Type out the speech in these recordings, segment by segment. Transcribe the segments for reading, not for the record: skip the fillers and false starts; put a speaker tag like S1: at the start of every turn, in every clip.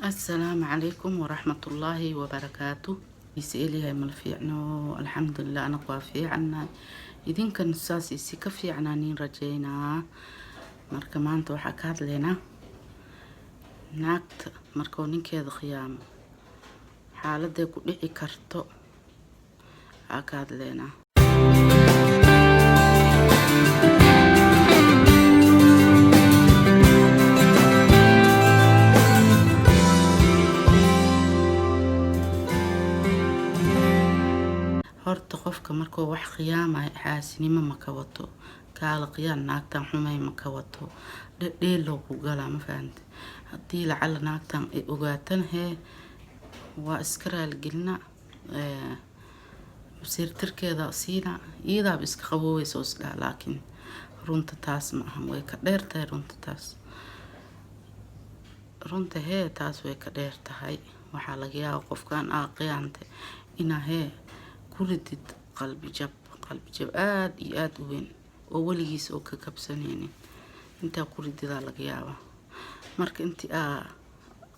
S1: السلام عليكم ورحمة الله وبركاته. يسألي هاي ملفيعنو الحمد لله أنا قوافي عنا إذن كان ساسي سكفي عنانين رجينا مركا مانتو حكاد لنا ناكت مركونين كيد خيام حالة دي كودي كارتو حكاد لنا horta qofka markuu wax qiyaamay xaasinimo ma ka wato kaala qiyaan naagtan xumay ma ka wato dheelo ku gala ma fahanti hadii lacala naagtan ay ogaatan hee waa iska raal gelina sirtirkeeda siina iyada iska qaboweyso isla laakiin runta taas ma aha way ka dheertahay runta hee taas way ka dheertahay waxa laga yaabaa qofkan qiyaante ina hee kuridid qalbi jab aad iyo aad u weyn oo waligiis oo ka kabsanaynin inta kuridida laga yaabaa marka intii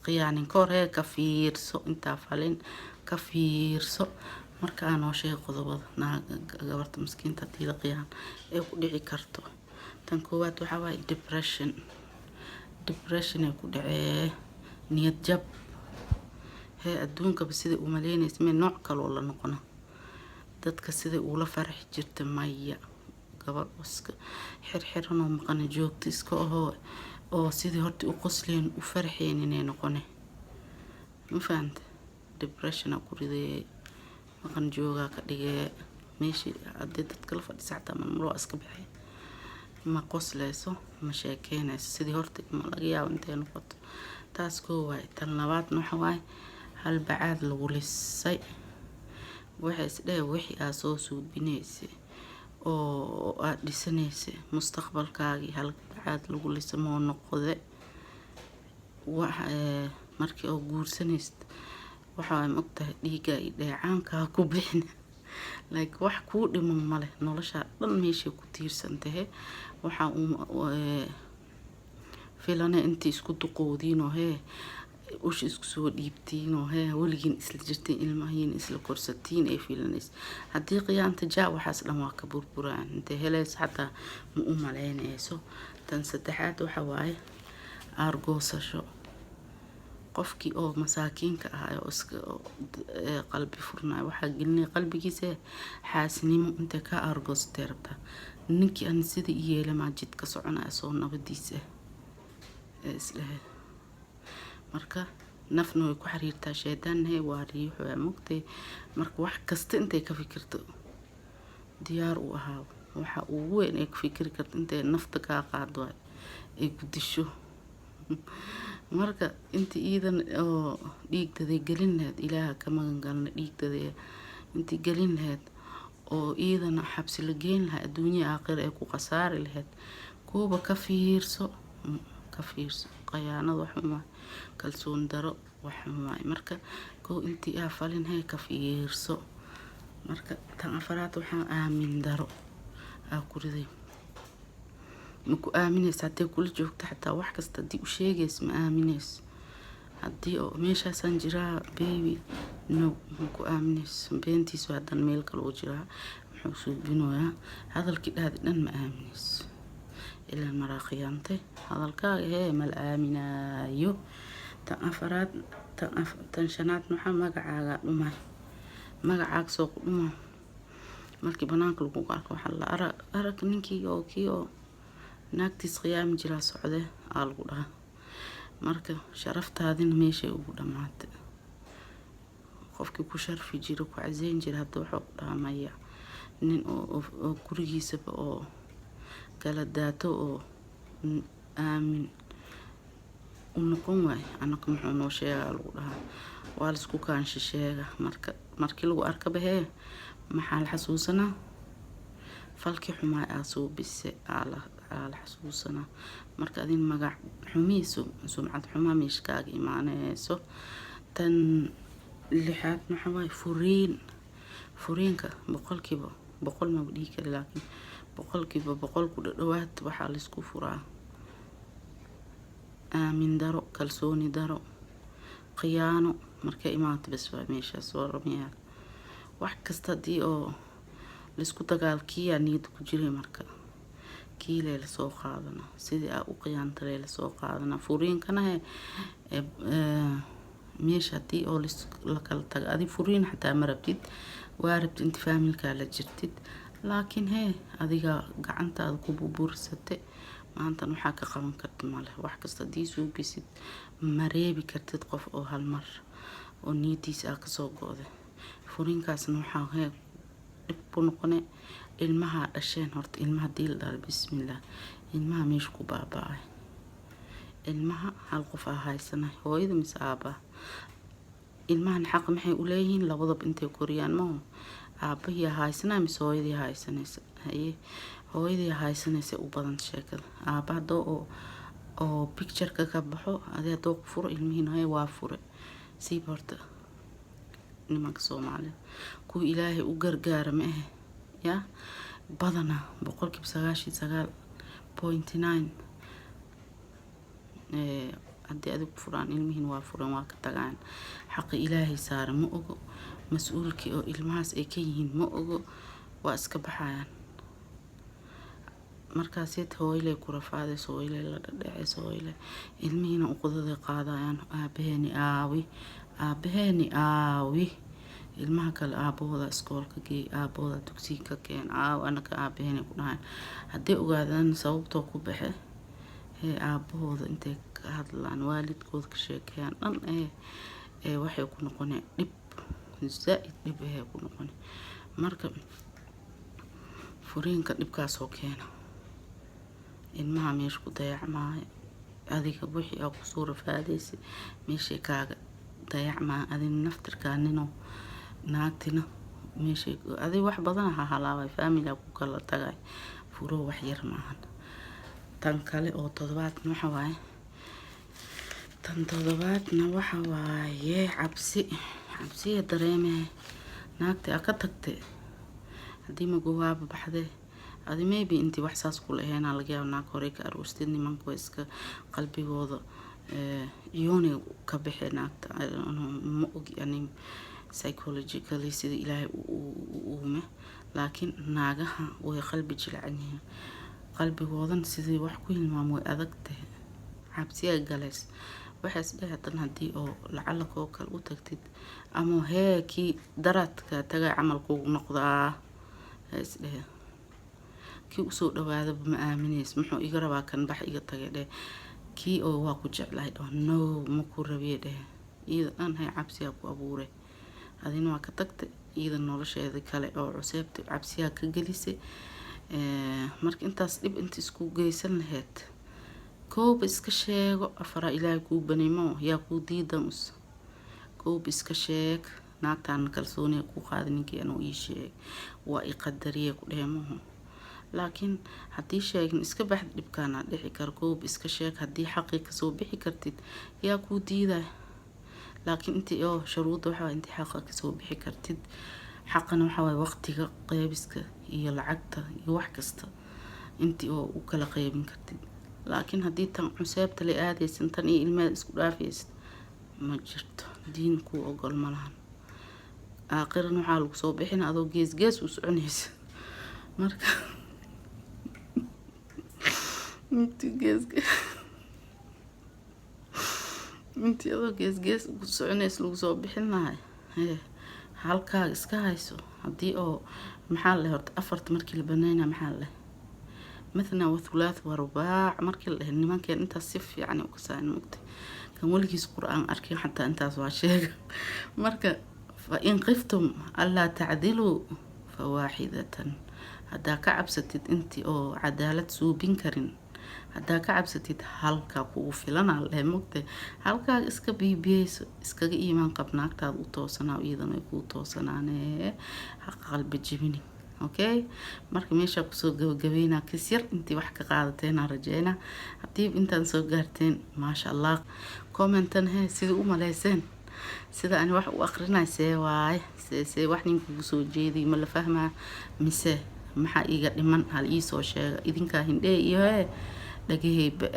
S1: qiyaanin kore ka fiirso inta falin ka fiirso marka aan oo shay qodobada gabarta miskiinta tii qiyaan ee ku dhici karto tan koowaad waxa waay depression ay ku dhacee niyad jab hee adduunka sida u maleynaysa meel nooc kale oo la noqono dadka sida uu la farax jirta maya gabar iska xirxiran oo maqan joogto iska oo sidii horta u qosleen u farxeen inay noqone ma fahanta depression ku riday maqan jooga ka dhigay meeshii hadii dadka la fadhiisata marmaro iska baxay ma qosleyso ma sheekeynayso sidii horta ma laga yaabo intay noqoto taas koo waay tan labaad waxa waay hal bacaad lagu lisay waxay isdhay wixii aad soo suubinaysay oo aad dhisanaysay mustaqbalkaaga hal bacaad lagu lisay ma noqode wax markii oo guursanaysid waxa ay magtahay dhiiga iyo dheecaanka ku bixin like wax ku dhiman male nolosha dhan meesha ku tiirsantahay waxa filana intii isku duqoodiin oo hee وش اسكسو ديبتين وها ولجين اسل جرتين المهين اسل كورستين اي فيلنس هدي قيام تجا وحاس لما كبر بران انت هلاس حتى مؤم علينا ايسو تنسدحات وحواي ارغوسا شو قفكي او مساكين كاهاي اسك قلبي فرنا وحا قلني قلبي كيسه حاسني انت كا ارغوس تيربتا نينكي ان سيدي ايه لما جيت كسعنا اسو نبديسه اسله marka nafna way ku xiriirtaa sheedan hay waariyo waa mugtay marka wax kasta intay ka fikirto diyaar u ahaa waxa uu weyn ay ku fikir karto intay nafta ka qaado ay ku disho marka intii iidan oo dhiigtaday galin lahayd ilaaha ka magan galna dhiigtaday intii galin lahayd oo iidan xabsi la geyn lahayd adduunyo aakhir ay ku qasaari lahayd kooba ka fiirso qayaanada waxuma kalsoon daro waxuma marka koo intii falin hay ka fiirso marka tan afaraad waxa aamin daro ku riday maku aaminaysa hadii kula joogto xataa wax kasta hadii u sheegays ma aaminayso hadii oo meeshaasan jiraa baby no maku aaminayso beentiisu hadan meel kale oo jiraa wuxuu suubinoyaa hadalkii dhaadi dhan ma aaminayso إلى المراقيانتي هذا الكاغ هي مال آمنايو تنفرات تنشنات نحا مقعاق لما مقعاق سوق لما مركي بنانك لقوقاك وحلا أرك نينكي أو كيو ناكتيس قيام جرا سعودة آلقودها مركا شرفت هذين ميشي وقدمات خوفكي كشرفي جيرو كعزين جير هدو حقودها مايا نين أو كوريجي سبا أو kala daato oo aamin unoqon way anaka muxuu noo sheegaa lagu dhahaa waa la isku kaansha sheega markii lagu arka bahee maxaa la xasuusanaa falki xumaa soo bise ala xasuusanaa marka adin magac xumiiso sumcad xumaa meeshkaaga imaanayso tan lixaad waxa way furiinka boqolkiiba boqol ma dhigi kara laakiin boqolkiiba boqol ku dhawaad waxa la isku furaa aamin daro kalsooni daro khiyaano markay imaato bas waa meeshaas waa rumiyaa wax kasta haddii oo laisku dagaalkiyaa niyada ku jiray marka kiilee lasoo qaadana sidii aa u khiyaantalee lasoo qaadana furiinkana meesha haddii oo la kala tago adi furiin xataa ma rabtid waa rabtid inti faamilkaa la jirtid laakiin adiga gacantaada ku burbursate maantan waxaa ka qaban karta male wax kasta haddii suubisid ma reebi kartid qof oo hal mar oo niyadiisa aa kasoo go-da furiinkaasna waxaa dhib ku noqone ilmaha dhasheen horta ilmaha hadii la dhalo bismillah ilmaha meesha ku baaba'ay ilmaha hal qof aa haysanay hooyada mise aabaha ilmahan xaq maxay u leeyihiin labadaba intay koriyaan maho aabahii haysanay mise hooyadii haysanaysa hooyadii haysanaysa u badan sheekada aabaha doo oo picture-ka ka baxo adee doo ku furo ilmihiina waa fure sii horta nimanka Soomaaliya kuwa ilaahay u gargaara ma ah ya badana 99.9 haddii adigu furaan ilmihiin waa furan waa ka tagaan xaqa ilaahay saara ma ogo mas-uulkii oo ilmahaas ay ka yihiin ma ogo waa iska baxayaan markaasiyad hooyle ku rafaadayso hooyle la dhadhacayso hooyle ilmihiina uqudada qaadayaan aabaheeni aawi ilmaha kale aabahooda iskoolka geey aabahooda dugsiga ka keen anaka aabaheeni ku dhahayn haddii ogaadaan sababtoo ku baxe aabahooda intay ka hadlaan waalidkooda ka sheekeeyaan dhan waxay ku noqoneen dhib zaaid dhib ku noqon marka furiinka dhibkaasoo keena ilmaha meesha ku dayacmaayo adiga wixii aa kusoo rafaadaysa meeshay kaaga dayacmaa adina naftirkaanino naagtina meeshay adi wax badan ha halaabay family ku kala tagay furo wax yar maahan tan kale oo toddobaadna waxa waaye cabsiya dareemay naagta aa ka tagtay haddii magowaaba baxday adi maybe intii wax saas ku lahayn laga yaabo naag hore ka aroostay nimanku iska qalbigooda iyooni ka bixi naagta ma ogi ani psychologically sida ilaahay uume laakiin naagaha way qalbi jilcan yihiin qalbigoodan sidii wax ku hilmaam way adagtahay cabsiya galays waxaas dhahatan haddii oo lacala koo kale u tagtid ama kii daradka tagay camalku noqdaa isdhahe kii usoo dhawaada ma aaminays muxuu iga rabaa kan bax iga tagay dheh kii oo waa ku jeclahay no ma ku rabiye dheh iyada dhan cabsiya ku abuuray adina waa ka tagtay iyada nolosheeda kale oo cuseebta cabsiya ka gelisay marka intaas dhib inta isku geysan lahayd koob iska sheego afara ilaahay kuu banimo yaa kuu diidan koob iska sheeg naagtaan kalsooni ku qaad ninkii anoo ii sheeg waa i qadariye ku dheemaho laakiin haddii sheegin iska bax dhibkaana dhici kar koob iska sheeg haddii xaqi ka soo bixi kartid yaa kuu diiday laakiin intii oo shuruuda waxa intii xaqa ka soo bixi kartid xaqana waxa way waqtiga qeybiska iyo lacagta iyo wax kasta intii oo u kala qeybin kartid laakiin haddii tan cuseebta la aadaysan tan iyo ilmaha isku dhaafaysid ma jirto diin ku ogol ma lahan aakhirna waxa lagu soo bixin adoo gees u soconaysa marka intii adoo gees u soconaysa lagu soo bixin lahay halkaa iska hayso haddii oo maxaa la horta afarta markii la banayna maxaa la مثلا وثلاث ورباع markii la dhahay nimankeen intaas si fiican u kasaan mugtay kan waligiis quraan arkay xataa intaas waa sheega marka fa in qiftum alla ta'dilu fawahidatan hada ka cabsatid intii oo cadaalad suubin karin hada ka cabsatid halka kugu filan alle mugtay halka iska biibiyeyso iskaga iimaan qabnaagtaad u toosanaa iidan ay ku toosanaanee qalbi jibini okay marka meesha ku soo gabagabeyna kasir intii wax ka qaadateen rajayna hadii intaan soo gaarteen ma sha Allah commentan sida u maleyseen sida aan wax u aqrinaysay waay wax ninku soo jeedi ma la fahmaa mise maxaa iga dhiman hal ii soo sheega idinka hindee iyo dhagaheyba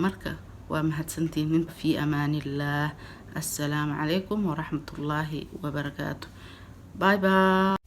S1: marka ومهدسنتين في أمان الله. السلام عليكم ورحمة الله وبركاته. باي باي.